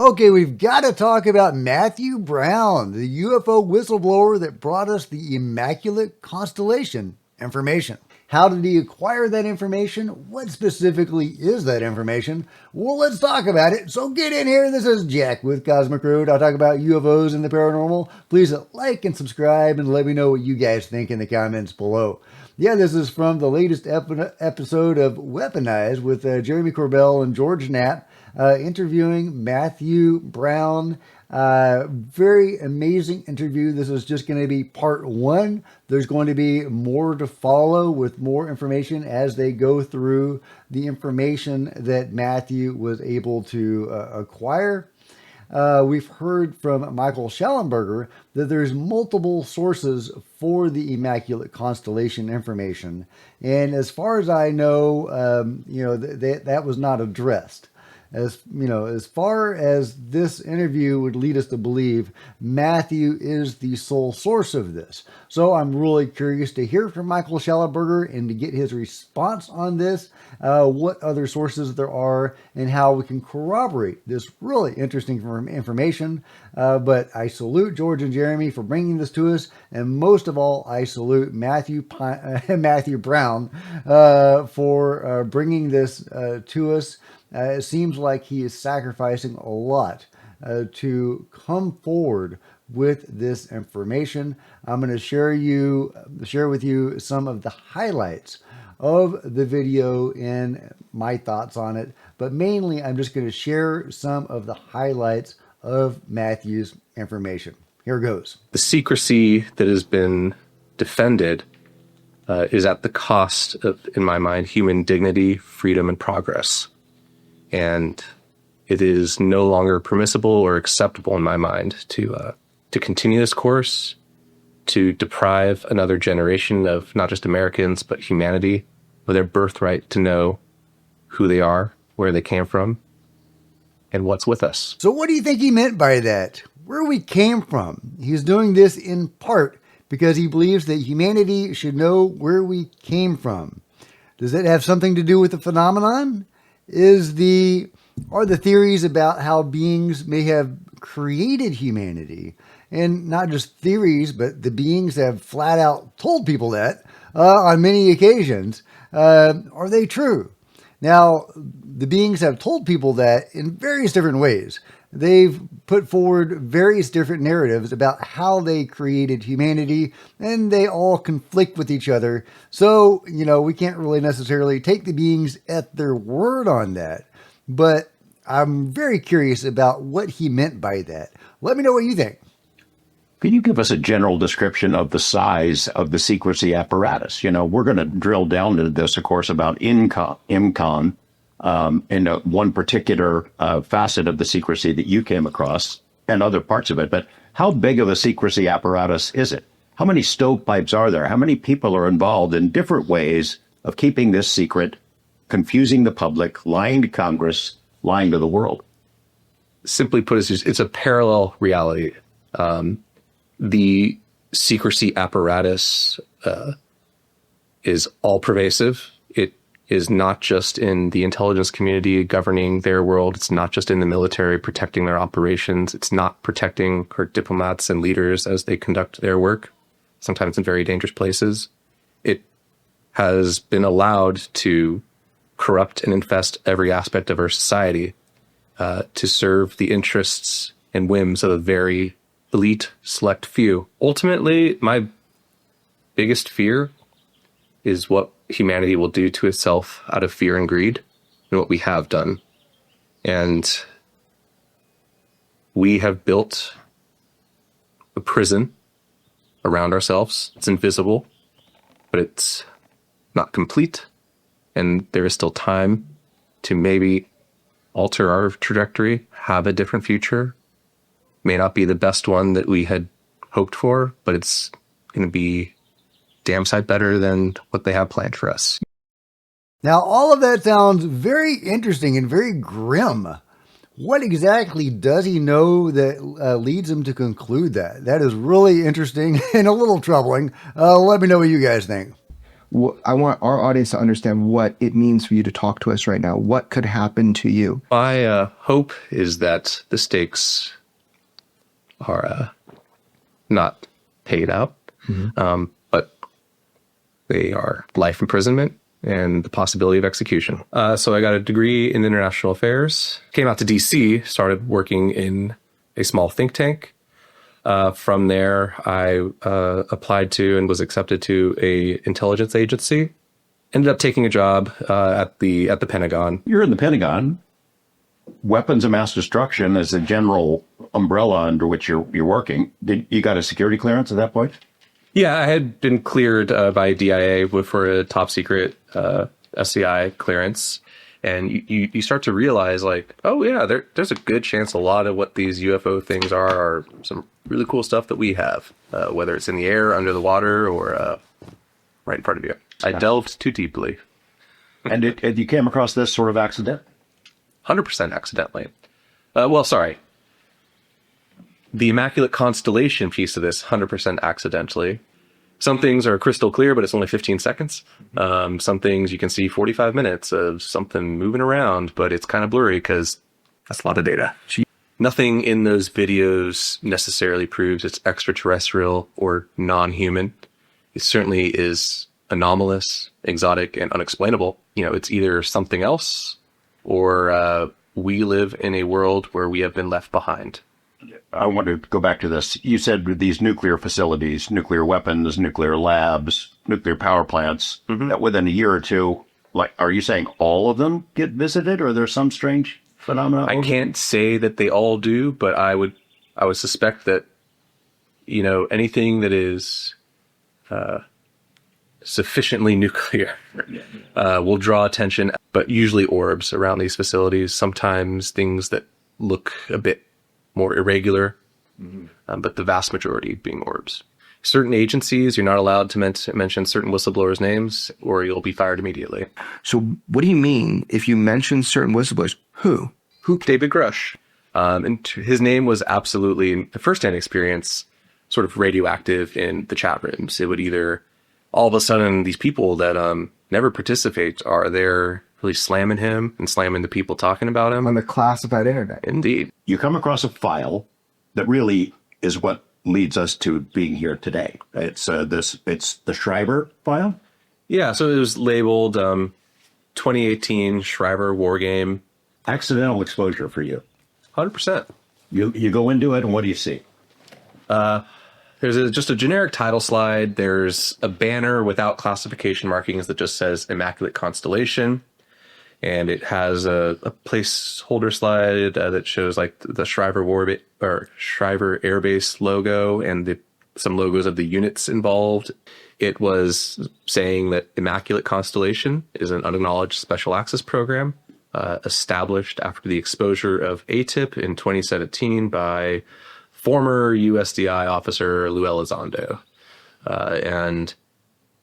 Okay, we've got to talk about Matthew Brown, the UFO whistleblower that brought us the Immaculate Constellation information. How did he acquire that information? What specifically is that information? Well, let's talk about it. So get in here. This is Jack with Cosmic Road. I'll talk about UFOs and the paranormal. Please like and subscribe and let me know what you guys think in the comments below. Yeah, this is from the latest episode of Weaponized with Jeremy Corbell and George Knapp interviewing Matthew Brown. Very amazing interview. This is just going to be part one. There's going to be more to follow with more information as they go through the information that Matthew was able to acquire. We've heard from Michael Schallenberger that there's multiple sources for the Immaculate Constellation information. And as far as I know, that was not addressed. As far as this interview would lead us to believe, Matthew is the sole source of this. So I'm really curious to hear from Michael Schallenberger and to get his response on this, what other sources there are, and how we can corroborate this really interesting information. But I salute George and Jeremy for bringing this to us, and most of all, I salute Matthew Brown for bringing this to us. It seems like he is sacrificing a lot to come forward with this information. I'm going to share with you some of the highlights of the video and my thoughts on it. But mainly, I'm just going to share some of the highlights of Matthew's information. Here goes. The secrecy that has been defended is at the cost of, in my mind, human dignity, freedom, and progress. And it is no longer permissible or acceptable in my mind to continue this course, to deprive another generation of not just Americans, but humanity of their birthright to know who they are, where they came from, and what's with us. So what do you think he meant by that? Where we came from? He's doing this in part because he believes that humanity should know where we came from. Does that have something to do with the phenomenon? Are the theories about how beings may have created humanity, and not just theories, but the beings have flat out told people that on many occasions, are they true? Now, the beings have told people that in various different ways. They've put forward various different narratives about how they created humanity, and they all conflict with each other. So, we can't really necessarily take the beings at their word on that. But I'm very curious about what he meant by that. Let me know what you think. Can you give us a general description of the size of the secrecy apparatus? We're going to drill down into this, of course, about IMCON, in one particular facet of the secrecy that you came across and other parts of it. But how big of a secrecy apparatus is it? How many stovepipes are there? How many people are involved in different ways of keeping this secret, confusing the public, lying to Congress, lying to the world? Simply put, it's a parallel reality. The secrecy apparatus is all pervasive. It is not just in the intelligence community governing their world. It's not just in the military protecting their operations. It's not protecting our diplomats and leaders as they conduct their work, sometimes in very dangerous places. It has been allowed to corrupt and infest every aspect of our society to serve the interests and whims of a very elite, select few. Ultimately, my biggest fear is what humanity will do to itself out of fear and greed, and what we have done. And we have built a prison around ourselves. It's invisible, but it's not complete. And there is still time to maybe alter our trajectory, have a different future. May not be the best one that we had hoped for, but it's going to be damn sight better than what they have planned for us. Now, all of that sounds very interesting and very grim. What exactly does he know that leads him to conclude that? That is really interesting and a little troubling. Let me know what you guys think. I want our audience to understand what it means for you to talk to us right now. What could happen to you? My hope is that the stakes are not paid out, but they are life imprisonment and the possibility of execution. So I got a degree in international affairs, came out to DC, started working in a small think tank. From there, I applied to and was accepted to a intelligence agency. Ended up taking a job at the Pentagon. You're in the Pentagon. Weapons of mass destruction is a general umbrella under which you're working. You got a security clearance at that point? Yeah, I had been cleared by DIA for a top secret SCI clearance. And you start to realize, like, oh, yeah, there's a good chance a lot of what these UFO things are some really cool stuff that we have, whether it's in the air, under the water, or right in front of you. I delved too deeply. And you came across this sort of accident? 100% accidentally. Well, sorry. The Immaculate Constellation piece of this, 100% accidentally. Some things are crystal clear, but it's only 15 seconds. Some things you can see 45 minutes of something moving around, but it's kind of blurry because that's a lot of data. Nothing in those videos necessarily proves it's extraterrestrial or non-human. It certainly is anomalous, exotic, and unexplainable. You know, it's either something else or we live in a world where we have been left behind. I want to go back to this. You said with these nuclear facilities, nuclear weapons, nuclear labs, nuclear power plants, that within a year or two, like, are you saying all of them get visited, or are there some strange phenomena? I can't say that they all do, but I would suspect that, you know, anything that is sufficiently nuclear will draw attention, but usually orbs around these facilities, sometimes things that look a bit more irregular, but the vast majority being orbs. Certain agencies, you're not allowed to mention certain whistleblowers' names, or you'll be fired immediately. So what do you mean if you mention certain whistleblowers? Who? David Grush. And his name was absolutely, in the first-hand experience, sort of radioactive in the chat rooms. It would either, all of a sudden, these people that never participate are there really slamming him and slamming the people talking about him. On the classified internet. Indeed. You come across a file that really is what leads us to being here today. It's the Shriver file. Yeah, so it was labeled 2018 Shriver War Game. Accidental exposure for you. 100%. You go into it, and what do you see? There's just a generic title slide. There's a banner without classification markings that just says Immaculate Constellation. And it has a placeholder slide that shows like the Shriver Shriver Air Base logo and some logos of the units involved. It was saying that Immaculate Constellation is an unacknowledged special access program established after the exposure of ATIP in 2017 by former USDI officer Lou Elizondo. And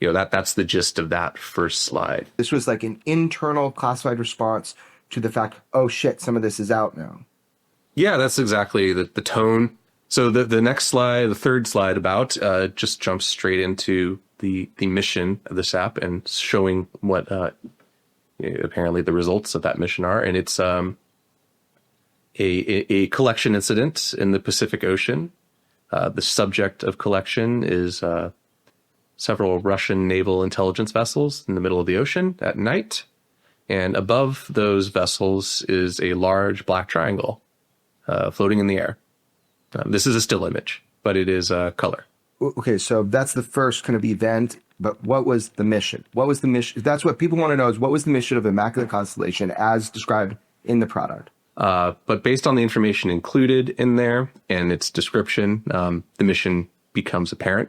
you know, that's the gist of that first slide. This was like an internal classified response to the fact, oh shit, some of this is out now. Yeah, that's exactly the tone. So the next slide, the third slide about, just jumps straight into the mission of this app and showing what apparently the results of that mission are. And it's a collection incident in the Pacific Ocean. The subject of collection is several Russian naval intelligence vessels in the middle of the ocean at night. And above those vessels is a large black triangle floating in the air. This is a still image, but it is color. Okay, so that's the first kind of event, but what was the mission? What was the mission? That's what people want to know, is what was the mission of Immaculate Constellation as described in the product? But based on the information included in there and its description, the mission becomes apparent.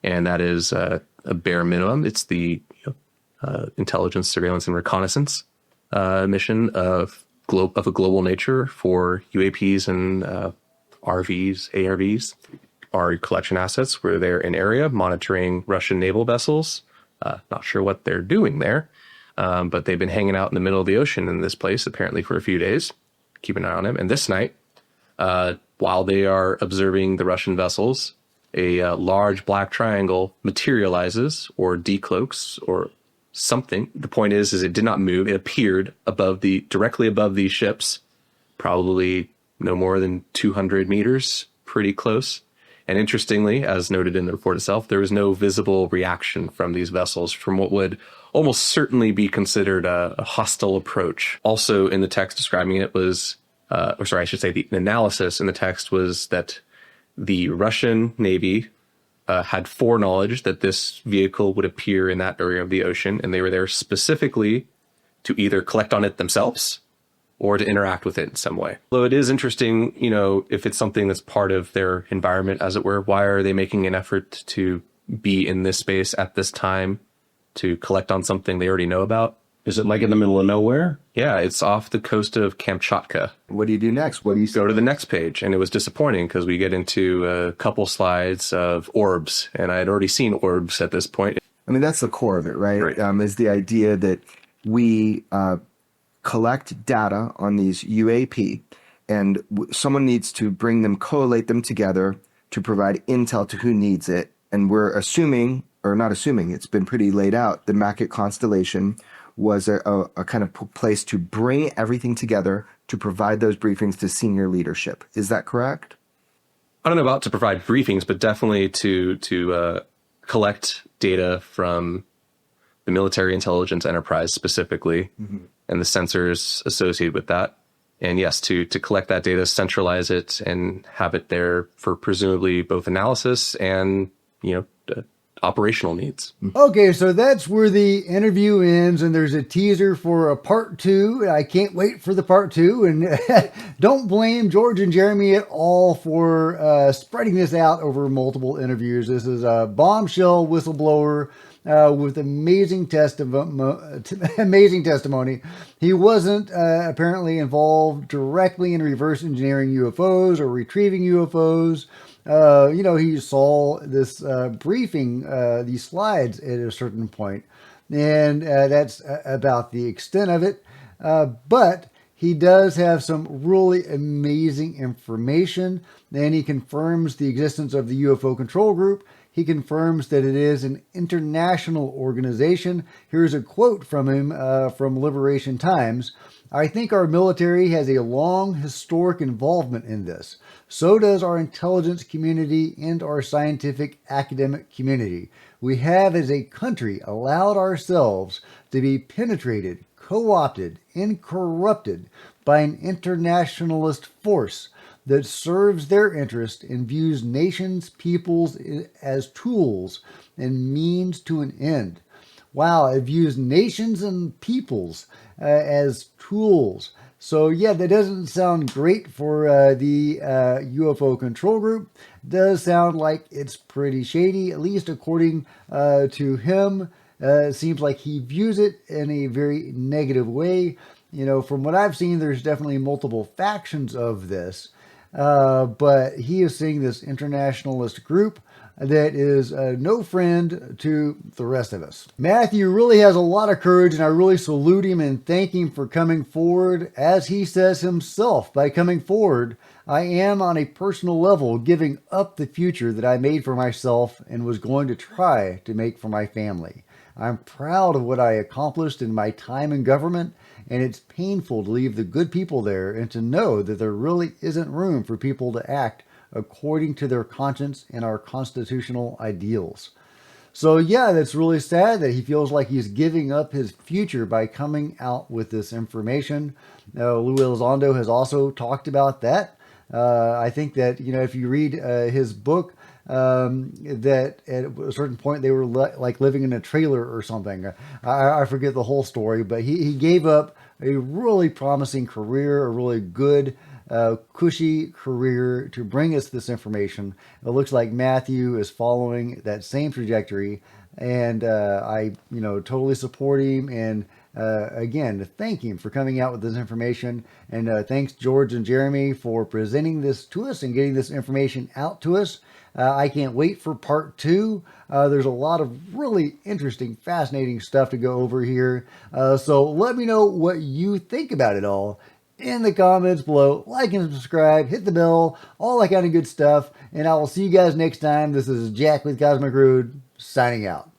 And that is a bare minimum. It's the intelligence, surveillance, and reconnaissance mission of a global nature for UAPs and RVs, ARVs. Our collection assets were there in area monitoring Russian naval vessels. Not sure what they're doing there, but they've been hanging out in the middle of the ocean in this place apparently for a few days. Keep an eye on them. And this night, while they are observing the Russian vessels, a large black triangle materializes or decloaks or something. The point is it did not move. It appeared directly above these ships, probably no more than 200 meters, pretty close. And interestingly, as noted in the report itself, there was no visible reaction from these vessels from what would almost certainly be considered a hostile approach. Also in the text describing it was, the analysis in the text was that the Russian Navy had foreknowledge that this vehicle would appear in that area of the ocean, and they were there specifically to either collect on it themselves or to interact with it in some way. Though it is interesting, if it's something that's part of their environment, as it were, why are they making an effort to be in this space at this time to collect on something they already know about? Is it like in the middle of nowhere? Yeah, it's off the coast of Kamchatka. What do you do next? What do you Go to the next page, and it was disappointing because we get into a couple slides of orbs, and I had already seen orbs at this point. I mean, that's the core of it, right? Right. Is the idea that we collect data on these UAP, and someone needs to bring them, collate them together to provide intel to who needs it. And we're assuming, or not assuming, it's been pretty laid out, the Immaculate Constellation was a kind of place to bring everything together to provide those briefings to senior leadership. Is that correct? I don't know about to provide briefings, but definitely to collect data from the military intelligence enterprise specifically, and the sensors associated with that. And yes, to collect that data, centralize it, and have it there for presumably both analysis and, operational needs. Okay, so that's where the interview ends, and there's a teaser for a part 2. I can't wait for the part 2, and don't blame George and Jeremy at all for spreading this out over multiple interviews. This is a Bombshell Whistleblower with amazing testimony. He wasn't apparently involved directly in reverse engineering UFOs or retrieving UFOs. He saw this briefing, these slides at a certain point, and that's about the extent of it. But he does have some really amazing information, and he confirms the existence of the UFO control group. He confirms that it is an international organization. Here's a quote from him from Liberation Times. "I think our military has a long historic involvement in this. So does our intelligence community and our scientific academic community. We have, as a country, allowed ourselves to be penetrated, co-opted, and corrupted by an internationalist force that serves their interest and views nations, peoples as tools and means to an end." Wow, it views nations and peoples as tools. So yeah, that doesn't sound great for the UFO control group. Does sound like it's pretty shady, at least according to him. It seems like he views it in a very negative way. From what I've seen, there's definitely multiple factions of this. But he is seeing this internationalist group that is no friend to the rest of us. Matthew really has a lot of courage, and I really salute him and thank him for coming forward. As he says himself, by coming forward, I am on a personal level giving up the future that I made for myself and was going to try to make for my family. I'm proud of what I accomplished in my time in government, and it's painful to leave the good people there and to know that there really isn't room for people to act according to their conscience and our constitutional ideals. So yeah, that's really sad that he feels like he's giving up his future by coming out with this information. Lou Elizondo has also talked about that. I think that, if you read his book, that at a certain point they were like living in a trailer or something. I forget the whole story, but he gave up a really promising career, a really good, cushy career to bring us this information. It looks like Matthew is following that same trajectory, and I totally support him, and again, thank him for coming out with this information, and thanks George and Jeremy for presenting this to us and getting this information out to us. I can't wait for part 2. There's a lot of really interesting, fascinating stuff to go over here. So let me know what you think about it all in the comments below. Like and subscribe, hit the bell, all that kind of good stuff. And I will see you guys next time. This is Jack with Cosmic Rude, signing out.